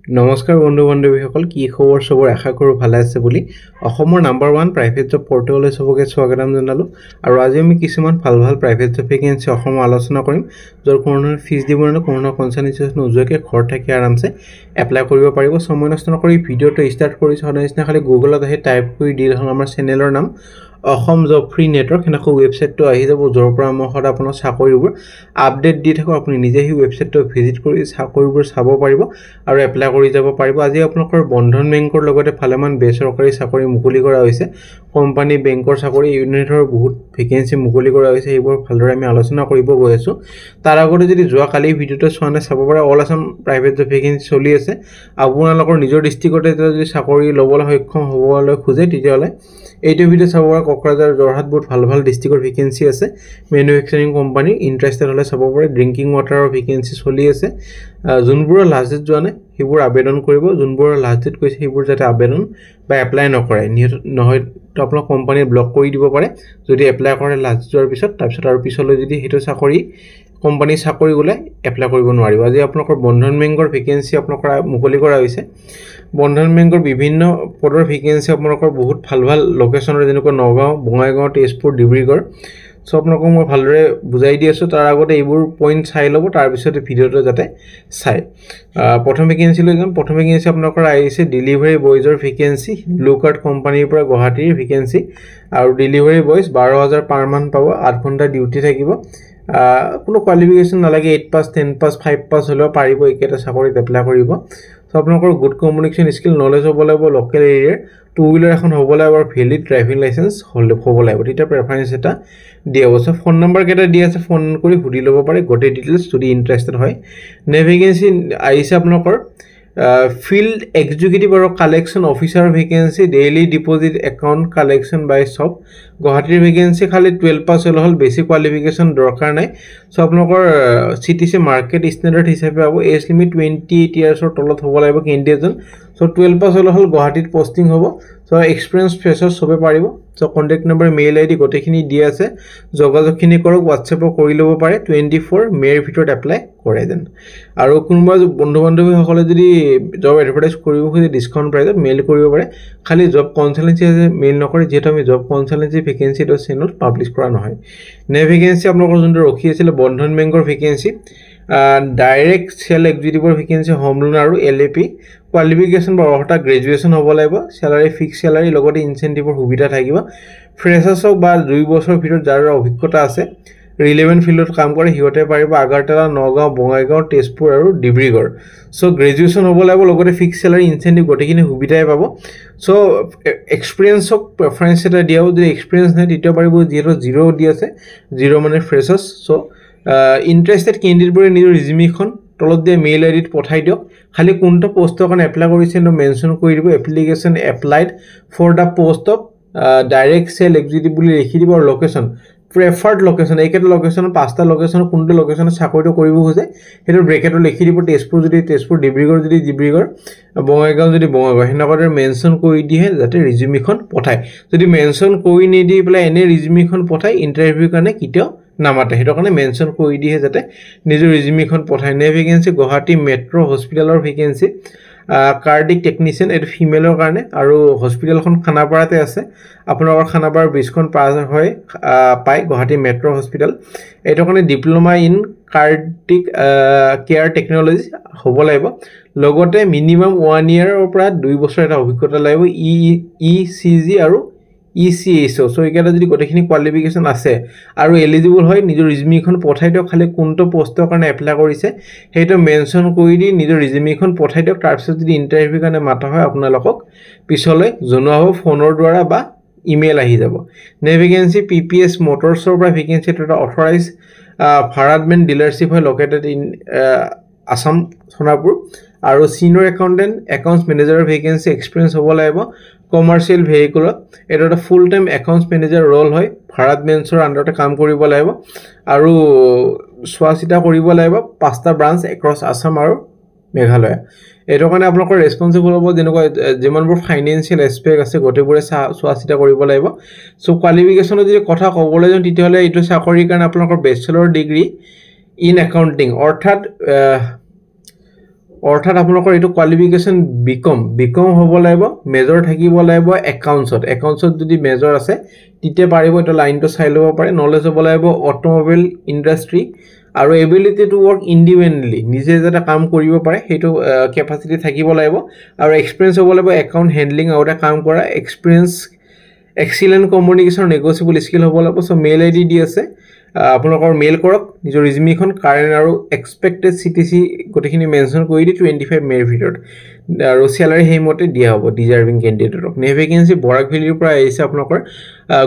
নমস্কাৰ বন্ধু বান্ধৱীসকল কি খবৰ সবৰ আশা কৰো ভালে আছে বুলি অসমৰ নাম্বাৰ 1 প্ৰাইভেট জব পৰ্টেললৈ সবকে স্বাগতম জনালো আৰু আজি আমি কিছুমান ভাল প্ৰাইভেট জব ভেকেন্সি অসমৰ আলোচনা কৰিম যৰ কোনো ফিজ দিব না কোনো কনসালটেন্সি নোজোৱাকে ঘৰ থাকি আৰামছে এপ্লাই কৰিব পাৰিব সময় নষ্ট নকৰি ভিডিওটো ষ্টাৰ্ট কৰিছো সদায়না খালি গুগলত আহি টাইপ কৰি দিল হ'ল আমাৰ চেনেলৰ নাম অসম জব ফ্ৰী নেটৱৰ্ক হেনকো ওয়েবসাইটটো আহি যাব যৰ পৰা মই সদা আপোনাৰ চাকৰিবোৰ আপডেট দি থাকো আপুনি নিজে হি ওয়েবসাইটটো ভিজিট কৰি চাকৰিবোৰ চাব পাৰিব আৰু এপ্লাই কৰি যাব পাৰিব আজি আপোনালোকৰ বন্ধন বেংকৰ লগতে ফালেমান বেচৰকাৰী চাকৰি মুকলি কৰা হৈছে কোম্পানী বেংকৰ চাকৰি ইউনিটৰ বহুত ভেকেন্সি মুকলি কৰা হৈছে এইবোৰ ভালদৰে আমি আলোচনা কৰিব গৈ আছো তাৰ আগতে যদি যোৱা কালি ভিডিওটো চোৱানে চাব পাৰে all Assam private job vacancy চলি আছে আপোনালোকৰ নিজৰ ডিস্ট্ৰিক্টতে যদি চাকৰি লবলৈ সক্ষম হ'বলৈ খোজে তেতিয়ালে এইটো ভিডিও চাব পাৰে কোকৰাঝাৰ জৰহাট বহুত ভাল ডিস্ট্ৰিক্টৰ ভেকেন্সি আছে মেনুফেকচাৰিং কোম্পানী ইন্টাৰেস্টেড হলে চাব পাৰে ড্ৰিংকিং ওয়াটাৰৰ ভেকেন্সি চলি আছে যোনবোৰ লাষ্ট ডেট যোৱা নাই সেইবোৰ আবেদন কৰিব যোনবোৰ লাষ্ট ডেট কৈছে সেইবোৰ যাতে আবেদন বা এপ্লাই নকৰে নহয় তো আপোনাৰ কোম্পানী ব্লক কৰি দিব পাৰে যদি এপ্লাই কৰে লাষ্ট যোৱাৰ পিছত তাৰপিছত আৰু পিছলৈ যদি হেতু চাকৰি কোম্পানী চাকৰি গলে এপ্লাই কৰিব নোৱাৰিব আজি আপোনালোকৰ বন্ধন বেংকৰ ভেকেন্সি আপোনালোকৰ মুকলি কৰা হৈছে বন্ধন বেংকৰ বিভিন্ন পদৰ ভেকেন্সি আপোনালোকৰ বহুত ভাল লোকেশনৰ যেনেকৈ নগাঁও বঙাইগাঁও তেজপুৰ ডিব্ৰুগড় সো আপোনালোকক মই ভালদৰে বুজাই দি আছো তাৰ আগতে এইবোৰ পইণ্ট চাই ল'ব তাৰ পিছত ভিডিওটো যাতে চাই প্ৰথম ভেকেন্সি লৈ যাম প্ৰথম ভেকেন্সি আপোনালোকৰ আহিছে ডেলিভাৰী বয়জৰ ভেকেন্সি ব্লু কাৰ্ড কোম্পানীৰ পৰা গুৱাহাটীৰ ভেকেন্সি আৰু ডেলিভাৰী বয়জ 12000 পাৰ মান পাব 8 ঘণ্টা ডিউটি থাকিব কোনো কোৱালিফিকেশন নালাগে 8 পাস 10 পাস 5 পাস হলেও পাৰিব একেটা চাকৰিত এপ্লাই কৰিব সো আপোনালোকৰ গুড কমিউনিকেশন স্কিল নলেজ হ'ব লাগিব লোকেল এৰিয়াৰ টু হুইলাৰ এখন হ'ব লাগিব আৰু ভ্যালিড ড্ৰাইভিং লাইসেন্স হ'ব লাগিব তেতিয়া প্ৰেফাৰেন্স এটা দিয়া আছে ফোন নম্বৰ কেটা দিয়া আছে ফোন কৰি সুধি ল'ব পাৰে গোটেই ডিটেইলছ যদি ইন্টাৰেস্টেড হয় নেভিগেন্সি আহিছে আপোনালোকৰ field executive or collection officer vacancy daily deposit account collection by shop Guwahati vacancy khali 12 pass hol basic qualification dorkar nai so apnalokor CTC market standard hisabe abo age limit 28 years or tolot hobo laibo candidate so 12 pass hol Guwahati posting hobo so experience freshers sobe paribo so contact number mail id gotekhini di ase jogajokhini korok whatsapp kori lobo pare 24 may ভিতৰত apply কৰে then আৰু কোনবা বন্ধু বান্ধৱী সকলে যদি job advertise কৰিব খুজি ডিসকাউন্ট প্ৰাইজত মেইল কৰিব পাৰে খালি জব কনসালটেন্সি মেইল নকৰে যেটো আমি জব কনসালটেন্সি ভেকেন্সি টো চেনেল পাবলিশ কৰা নহয় নে ভেকেন্সি আপোনালোকৰ যোনটো ৰখি আছিল বন্ধন বেংকৰ ভেকেন্সি ডাইৰেক্ট সেল এক্সিকিউটিভৰ ভেকেন্সি হোম লোন আৰু এলএপি কোৱালিফিকেশন বা অৰ্হতা গ্ৰেজুৱেচন হ'ব লাগিব স্যালাৰি ফিক্স স্যালাৰি লগতে ইনসেন্টিভৰ সুবিধা থাকিব ফ্ৰেছাৰ্ছক বা 2 বছৰৰ ভিতৰত যাৰ অভিজ্ঞতা আছে relevant field কাম কৰে হিওতে পাৰিব আগাৰতলা নগাঁও বঙাইগাঁও তেজপুৰ আৰু ডিব্ৰুগড় সো গ্ৰেজুৱেচন হ'ব লাগিব লগতে ফিক্স স্যালাৰি ইনসেন্টিভ গটেখিনি সুবিধাই পাব সো এক্সপেৰিয়েন্স অফ প্ৰেফাৰেন্স এটা দিয়াও যদি এক্সপেৰিয়েন্স নাই তেতিয়া পাৰিব 0 দি আছে 0 মানে ফ্ৰেছাৰ্ছ সো ইন্টাৰেস্টেড ক্যান্ডিডেটবোৰে নিজৰ ৰিজিউমিখন তলত দিয়া মেইল আইডিত পঠাই দিওক খালি কোনটো পোষ্টৰ কাৰণে এপ্লাই কৰিছে নো মেনশন কৰি দিব application applied for the post of direct sale executive বুলি লিখি দিব আৰু লোকেশন preferred location একেটা লোকেশন পাঁচটা লোকেশন কোনটো লোকেশন চাকৰিটো কৰিব খোজে হেটো ব্ৰেকেটত লিখি দিব তেজপুৰ যদি তেজপুৰ ডিব্ৰুগড় যদি ডিব্ৰুগড় বঙাইগাঁও যদি বঙাইগাঁও হেনকৰে মেনশন কৰি দিয়ে যাতে ৰিজিউমিখন পঠায় যদি মেনশন কৰি নিদি পেলাই এনে ৰিজিউমিখন পঠায় ইন্টাৰভিউ কাৰণে কিটো নামাতে হেটো কাৰণে মেনশন কৰি দিয়ে যাতে নিজৰ ৰিজিউমিখন পঠায় নে ভেকেন্সি গুৱাহাটী মেট্ৰো হস্পিটালৰ ভেকেন্সি কাৰ্ডিক টেকনিশিয়ান এটো ফিমেলৰ কাৰণে আৰু হস্পিটালখন খানাপাৰাতে আছে আপোনালোকৰ খানাপাৰ ব্ৰিজখন পাৰ হয় পাই গুৱাহাটী মেট্ৰো হস্পিটাল এটো কাৰণে diploma in cardiac care technology হ'ব লাগিব লগতে মিনিমাম 1 ইয়াৰৰ পৰা 2 বছৰ এটা অভিজ্ঞতা লাগিব ইচিজি আৰু ECSO so একেটা যদি গটেখিনি কোৱালিফিকেশন আছে আৰু এলিজিবল হয় নিজৰ ৰিজিউমিখন পঠাই দিওক খালি কোনটো পোষ্টৰ কাৰণে এপ্লাই কৰিছে হেটো মেনশন কৰি দি নিজৰ ৰিজিউমিখন পঠাই দিওক তাৰ পিছত যদি ইন্টাৰভিউ কাৰণে মাতা হয় আপোনালোকক পিছলৈ জনোৱা হ'ব ফোনৰ দ্বাৰা বা ইমেইল আহি যাব নে ভেকেন্সি PPS মটৰছৰ পৰা ভেকেন্সি এটা অথৰাইজ ভাৰাতমেন ডিলাৰশ্বিপ হয় লোকেটেড ইন আসাম সোনাপুৰ আৰু সিনিয়ৰ একাউন্টেন্ট একাউন্টস মেনেজাৰৰ ভেকেন্সি এক্সপেৰিয়েন্স হ'ব লাগিব কমাৰ্শিয়েল ভেহিকুলত এটা ফুল টাইম একাউন্টস মেনেজাৰ ৰল হয় ভাৰাতমেনছৰ আন্ডাৰতে কাম কৰিব লাগিব আৰু সোৱাচিতা কৰিব লাগিব পাঁচটা ব্ৰাঞ্চ এক্ৰছ আসাম আৰু মেঘালয় এটো কাৰণে আপোনালোকৰ ৰেসপন্সিবল হ'ব যেনেকৈ যেমনবোৰ ফাইনান্সিয়াল এসপেক্ট আছে গটেবোৰে সোৱাচিতা কৰিব লাগিব সো কোৱালিফিকেশনৰ যদি কথা ক'বলৈ যাওঁ তেতিয়াহলে এটো চাকৰিৰ কাৰণে আপোনালোকৰ বেচেলৰ ডিগ্ৰী ইন একাউন্টিং অৰ্থাৎ অৰ্থাৎ আপোনালোকৰ এইটো কোৱালিফিকেশ্যন বিকম হ'ব লাগিব, মেজৰ থাকিব লাগিব একাউণ্টছত যদি মেজৰ আছে তেতিয়া পাৰিব, এটা লাইনটো চাই ল'ব পাৰে। নলেজ হ'ব লাগিব অট'মোবাইল ইণ্ডাষ্ট্ৰি আৰু এবিলিটি টু ৱৰ্ক ইণ্ডিপেণ্ডেণ্টলি, নিজে যাতে কাম কৰিব পাৰে সেইটো কেপাচিটি থাকিব লাগিব। আৰু এক্সপিৰিয়েঞ্চ হ'ব লাগিব একাউণ্ট হেণ্ডলিং আৰু এটা কাম কৰা experience, excellent communication, negotiable skill হ'ব লাগিব। চ' মেইল আইডি দি আছে, আপোনালোকৰ মেইল কৰক নিজৰ ৰিজিউমিখন, কাৰেণ্ট আৰু এক্সপেক্টেড CTC গোটেইখিনি মেনশ্যন কৰি দি 25 মে'ৰ ভিতৰত, আৰু চেলাৰী সেইমতে দিয়া হ'ব ডিজাৰ্ভিং কেণ্ডিডেটক। নেক্সট ভেকেঞ্চি বৰাক ভেলীৰ পৰা আহিছে আপোনালোকৰ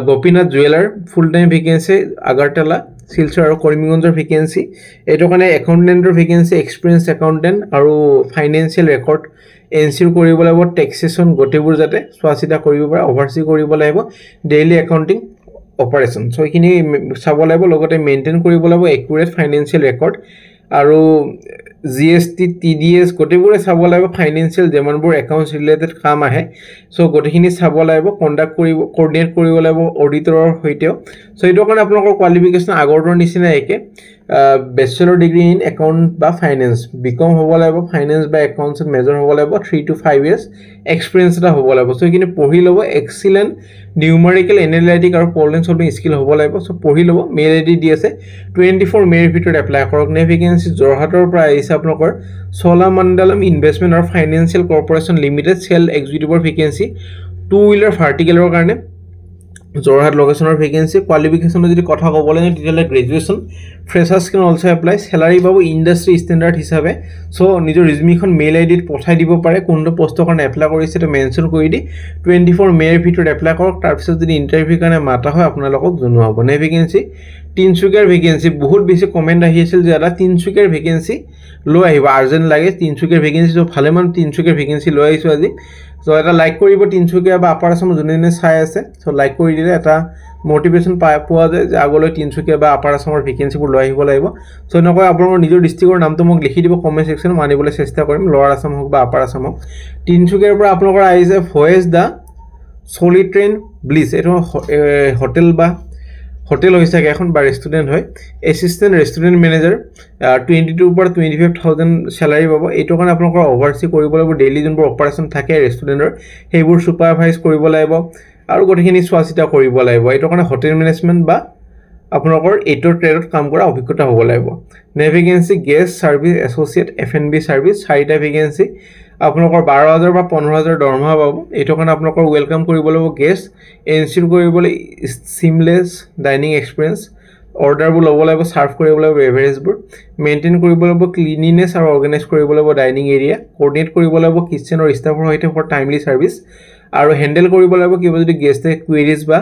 Gopinath jeweller, full time vacancy Agartala, Silchar আৰু কৰিমগঞ্জৰ ভেকেঞ্চি। এইটো কাৰণে একাউণ্টেণ্টৰ ভেকেঞ্চি, এক্সপিৰিয়েঞ্চ একাউণ্টেণ্ট আৰু ফাইনেন্সিয়েল ৰেকৰ্ড এনচিউৰ কৰিব লাগিব, টেক্সেশ্যন গোটেইবোৰ যাতে চোৱা চিতা কৰিব পাৰে, অভাৰচি কৰিব লাগিব, ডেইলি একাউণ্টিং অপাৰেশ্যন। চ' এইখিনি চাব লাগিব, লগতে মেইনটেইন কৰিব লাগিব একুৰেট ফাইনেন্সিয়েল ৰেকৰ্ড আৰু GST TDS গোটেইবোৰে চাব লাগিব, ফাইনেন্সিয়েল যিমানবোৰ একাউণ্টছ ৰিলেটেড কাম আহে চ' গোটেইখিনি চাব লাগিব, কৰ্ডিনেট কৰিব লাগিব অডিটৰৰ সৈতেও। চ' এইটো কাৰণে আপোনালোকৰ কোৱালিফিকেশ্যন আগৰটোৰ নিচিনা একে, বেচেলৰ ডিগ্ৰী ইন একাউণ্ট বা ফাইনেন্স, বিকম হ'ব লাগিব, ফাইনেন্স বা একাউণ্টছত মেজৰ হ'ব লাগিব, 3 to 5 years এক্সপিৰিয়েঞ্চ এটা হ'ব লাগিব। চ' এইখিনি পঢ়ি ল'ব, এক্সিলেণ্ট নিউমাৰিকেল এনালাইটিক আৰু প্ৰব্লেম চলভিং স্কিল হ'ব লাগিব। চ' পঢ়ি ল'ব, মেইল আইডি দি আছে, 24 মে'ৰ ভিতৰত এপ্লাই কৰক। নেক্সট ভেকেঞ্চি যোৰহাটৰ পৰা আহিছে আপোনালোকৰ চলামণ্ডলম ইনভেষ্টমেণ্ট আৰু ফাইনেন্সিয়েল কৰ্পৰেশ্যন লিমিটেড, চেল এক্সিকিউটিভৰ ভেকেঞ্চি, 2 wheeler ভাৰ্টিকেলৰ কাৰণে যোৰহাট লোকেশ্যনৰ ভেকেঞ্চি। কোৱালিফিকেশ্যনৰ যদি কথা ক'বলৈ যাওঁ তেতিয়াহ'লে গ্ৰেজুৱেশ্যন, ফ্ৰেছাৰ্ছ কেন অলছ' এপ্লাই, চেলাৰী পাব ইণ্ডাষ্ট্ৰি ষ্টেণ্ডাৰ্ড হিচাপে। চ' নিজৰ ৰিজিউমিখন মেইল আইডিত পঠাই দিব পাৰে, কোনটো পষ্টৰ কাৰণে এপ্লাই কৰিছে সেইটো মেনশ্যন কৰি দি 24 মে'ৰ ভিতৰত এপ্লাই কৰক। তাৰপিছত যদি ইণ্টাৰভিউৰ কাৰণে মাতা হয় আপোনালোকক জনোৱা হ'ব। নেক্সট ভেকেঞ্চি তিনিচুকীয়াৰ ভেকেঞ্চি, বহুত বেছি কমেণ্ট আহি আছিল যে এটা তিনিচুকীয়াৰ ভেকেঞ্চি লৈ আহিব, আৰ্জেণ্ট লাগে তিনিচুকীয়াৰ ভেকেঞ্চি। চ' ভালেমান তিনিচুকীয়াৰ ভেকেঞ্চি লৈ আহিছোঁ আজি। চ' এটা লাইক কৰিব তিনিচুকীয়া বা আপাৰ আছাম যোনে যোনে চাই আছে। চ' লাইক কৰি দিলে এটা মটিভেশ্যন পোৱা যায় যে আগলৈ তিনিচুকীয়া বা আপাৰ আছামৰ ভেকেঞ্চিবোৰ লৈ আহিব লাগিব। চ' এনেকৈ আপোনালোকৰ নিজৰ ডিষ্ট্ৰিক্টৰ নামটো মোক লিখি দিব কমেণ্ট ছেকশ্যনত, মানিবলৈ চেষ্টা কৰিম, লৱাৰ আছাম হওক বা আপাৰ আছাম হওক। তিনিচুকীয়াৰ পৰা আপোনালোকৰ আহিছে ভয়েছ দ্য চলিট্ৰেইন ব্লিছ, এইটো হোটেল হৈ চাগে এখন বা ৰেষ্টুৰেণ্ট হয়। এছিষ্টেণ্ট ৰেষ্টুৰেণ্ট মেনেজাৰ, 22 পৰা 25,000 চেলাৰী পাব। এইটো কাৰণে আপোনালোকৰ অভাৰচি কৰিব লাগিব, ডেইলি যোনবোৰ অপাৰেশ্যন থাকে ৰেষ্টুৰেণ্টৰ সেইবোৰ ছুপাৰভাইজ কৰিব লাগিব আৰু গোটেইখিনি চোৱা চিতা কৰিব লাগিব। এইটো কাৰণে হোটেল মেনেজমেণ্ট বা আপোনালোকৰ 8ৰ ট্ৰেডত কাম কৰা অভিজ্ঞতা হ'ব লাগিব। Next vacancy guest service associate F&B service, 4টা ভেকেঞ্চি, আপোনালোকৰ 12,000 বা 15,000 দৰমহা পাব। এইটো কাৰণে আপোনালোকৰ ৱেলকাম কৰিব লাগিব গেষ্ট, এনচিউৰ কৰিবলৈ চিমলেছ ডাইনিং এক্সপিৰিয়েঞ্চ, অৰ্ডাৰবোৰ ল'ব লাগিব, ছাৰ্ভ কৰিব লাগিব বেভাৰেজবোৰ, মেইনটেইন কৰিব লাগিব ক্লিনিনেছ আৰু অৰ্গেনাইজ কৰিব লাগিব ডাইনিং এৰিয়া, কৰ্ডিনেট কৰিব লাগিব কিটচেনৰ ষ্টাফৰ সৈতে ফৰ টাইমলি ছাৰ্ভিচ, আৰু হেণ্ডেল কৰিব লাগিব কিবা যদি গেষ্টে কুৱেৰিজ বা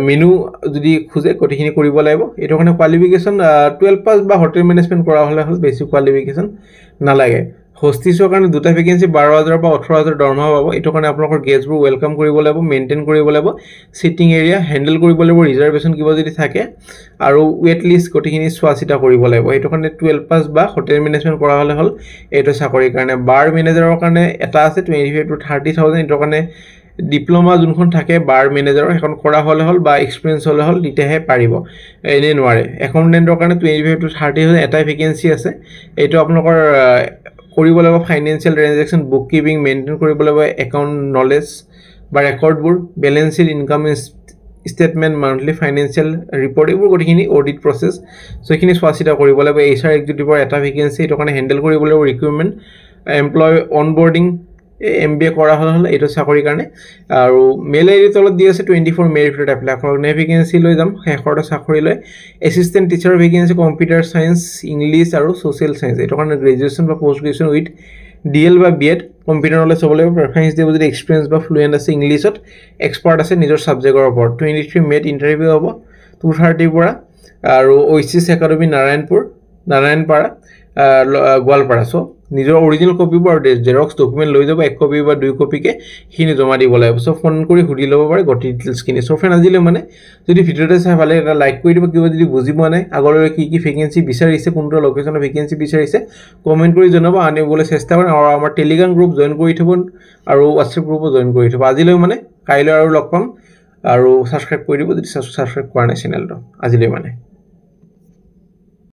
মেনু যদি খোজে গোটেইখিনি কৰিব লাগিব। এইটো কাৰণে কোৱালিফিকেশ্যন 12 পাছ বা হোটেল মেনেজমেণ্ট কৰা হ'লে বেছি কোৱালিফিকেশ্যন নালাগে। হোষ্টিছৰ কাৰণে 2টা ভেকেঞ্চি, 12,000 বা 18,000 দৰমহা পাব। এইটো কাৰণে আপোনালোকৰ গেষ্টবোৰ ৱেলকাম কৰিব লাগিব, মেইনটেইন কৰিব লাগিব চিটিং এৰিয়া, হেণ্ডেল কৰিব লাগিব ৰিজাৰ্ভেশ্যন কিবা যদি থাকে, আৰু ৱেট লিষ্ট গোটেইখিনি চোৱা চিতা কৰিব লাগিব। এইটো কাৰণে 12 পাছ বা হোটেল মেনেজমেণ্ট কৰা হ'লে হ'ল এইটো চাকৰিৰ কাৰণে। বাৰ মেনেজাৰৰ কাৰণে এটা আছে 25 to 30,000, এইটো কাৰণে ডিপ্ল'মা যোনখন থাকে বাৰ মেনেজাৰৰ সেইখন কৰা হ'লে হ'ল বা এক্সপিৰিয়েঞ্চ হ'লে হ'ল, তেতিয়াহে পাৰিব, এনেই নোৱাৰে। একাউণ্টেণ্টৰ কাৰণে 25 to 30,000 এটাই ভেকেঞ্চি আছে। এইটো আপোনালোকৰ কৰিব লাগিব financial transaction, book keeping maintain কৰিব লাগিব, একাউণ্ট নলেজ বা ৰেকৰ্ডবোৰ, balance sheet, income statement, monthly financial report, এইবোৰ গোটেইখিনি অডিট প্ৰচেছ। চ' এইখিনি চোৱা চিতা কৰিব লাগিব। HR এক্সিকিউটিভৰ এটা ভেকেঞ্চি, এইটো কাৰণে হেণ্ডেল কৰিব লাগিব ৰিক্ৰুইটমেণ্ট, এমপ্লয় অনবৰ্ডিং, MBA কৰা হ'লে এইটো চাকৰিৰ কাৰণে। আৰু মেইল আইডি তলত দি আছে 24 মে'ৰ ভিতৰত এপ্লাই কৰক। নেক্সট ভেকেঞ্চি লৈ যাম শেষৰটা চাকৰিলৈ, এছিষ্টেণ্ট টিচাৰৰ ভেকেঞ্চি, কম্পিউটাৰ চায়েন্স, ইংলিছ আৰু ছ'চিয়েল চায়েন্স। এইটো কাৰণে গ্ৰেজুৱেশ্যন বা পষ্ট গ্ৰেজুৱেশ্যন উইথ DL বা BEd, কম্পিউটাৰ নলেজ হ'ব লাগিব, প্ৰেফাৰেঞ্চ দিব যদি এক্সপিৰিয়েঞ্চ বা ফ্লুৱেণ্ট আছে, ইংলিছত এক্সপাৰ্ট আছে নিজৰ ছাবজেক্টৰ ওপৰত। 23 মে'ত ইণ্টাৰভিউ হ'ব 2:30 পৰা, আৰু OCS একাডেমী নাৰায়ণপাৰা গোৱালপাৰা। চ' নিজৰ অৰিজিনেল কপিবোৰ আৰু জেৰক্স ডকুমেণ্ট লৈ যাব, 1 কপি বা 2 কপিকে সেইখিনি জমা দিব লাগিব। চ' ফোন কৰি সুধি ল'ব পাৰে গোটেই ডিটেইলছখিনি। চ' ফ্ৰেণ্ড আজিলৈ যদি ভিডিঅ'টো চাই ভালে এটা লাইক কৰি দিব, কিবা যদি বুজি পোৱা নাই, আগলৈ কি ভেকেঞ্চি বিচাৰিছে, কোনটো লোকেশ্যনৰ ভেকেঞ্চি বিচাৰিছে কমেণ্ট কৰি জনাব, আনিবলৈ চেষ্টা কৰিম। আৰু আমাৰ টেলিগ্ৰাম গ্ৰুপ জইন কৰি থ'ব আৰু হোৱাটছএপ গ্ৰুপো জইন কৰি থ'ব। আজিলৈ কাইলৈ আৰু লগ পাম, আৰু ছাবস্ক্ৰাইব কৰি দিব যদি ছাবস্ক্ৰাইব কৰা নাই চেনেলটো। আজিলৈ